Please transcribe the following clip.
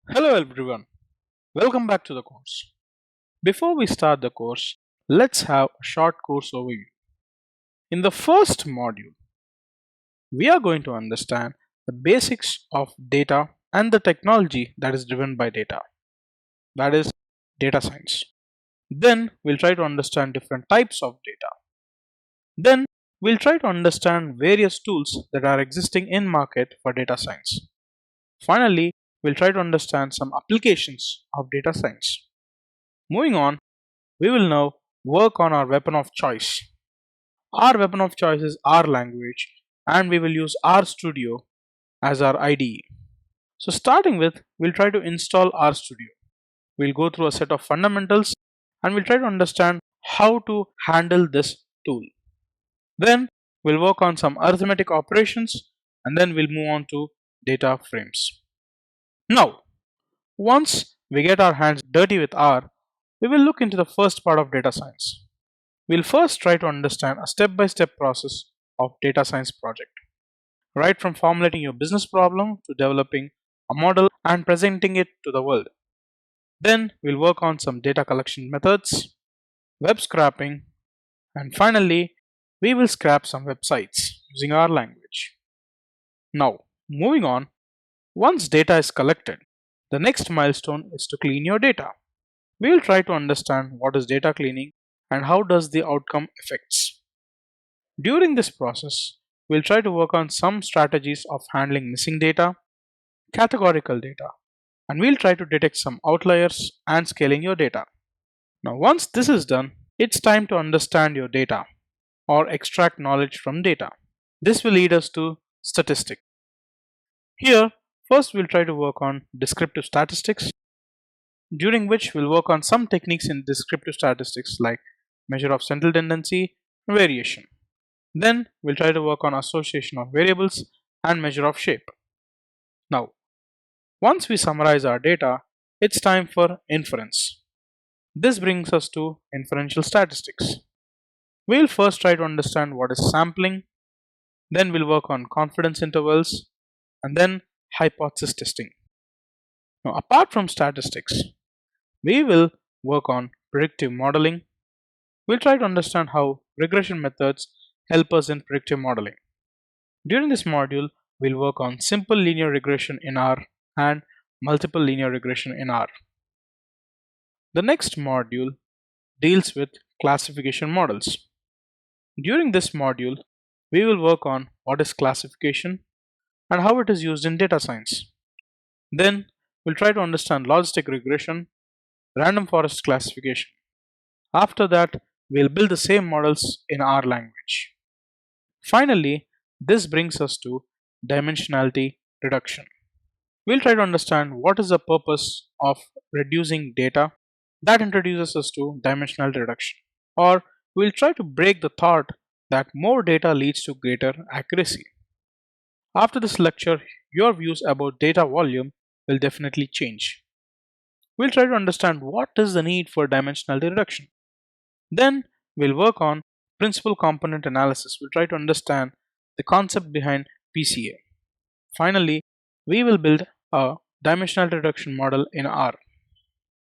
Hello everyone, welcome back to the course. Before we start the course, let's have a short course overview. In the first module, we are going to understand the basics of data and the technology that is driven by data, that is data science. Then we'll try to understand different types of data. Then we'll try to understand various tools that are existing in market for data science. Finally, we'll try to understand some applications of data science. Moving on, we will now work on our weapon of choice. Our weapon of choice is R language, and we will use RStudio as our IDE. So starting with, we'll try to install RStudio. We'll go through a set of fundamentals and we'll try to understand how to handle this tool. Then we'll work on some arithmetic operations and then we'll move on to data frames. Now, once we get our hands dirty with R, we will look into the first part of data science. We'll first try to understand a step-by-step process of data science project, right from formulating your business problem to developing a model and presenting it to the world. Then we'll work on some data collection methods, web scraping, and finally we will scrap some websites using our language. Now, moving on, once data is collected, the next milestone is to clean your data. We will try to understand what is data cleaning and how does the outcome affects. During this process, we'll try to work on some strategies of handling missing data, categorical data, and we'll try to detect some outliers and scaling your data. Now, once this is done, it's time to understand your data or extract knowledge from data. This will lead us to statistics. Here, first we'll try to work on descriptive statistics, during which we'll work on some techniques in descriptive statistics like measure of central tendency and variation. Then we'll try to work on association of variables and measure of shape. Now, once we summarize our data, it's time for inference. This brings us to inferential statistics. We'll first try to understand what is sampling, then we'll work on confidence intervals, and then hypothesis testing. Now, apart from statistics, we will work on predictive modeling. We'll try to understand how regression methods help us in predictive modeling. During this module, we'll work on simple linear regression in R and multiple linear regression in R. The next module deals with classification models. During this module, we will work on what is classification and how it is used in data science. Then we'll try to understand logistic regression, random forest classification. After that, we'll build the same models in R language. Finally, this brings us to dimensionality reduction. We'll try to understand what is the purpose of reducing data. That introduces us to dimensionality reduction. Or we'll try to break the thought that more data leads to greater accuracy. After this lecture, your views about data volume will definitely change. We'll try to understand what is the need for dimensionality reduction. Then we'll work on principal component analysis. We'll try to understand the concept behind PCA. Finally, we will build a dimensionality reduction model in R.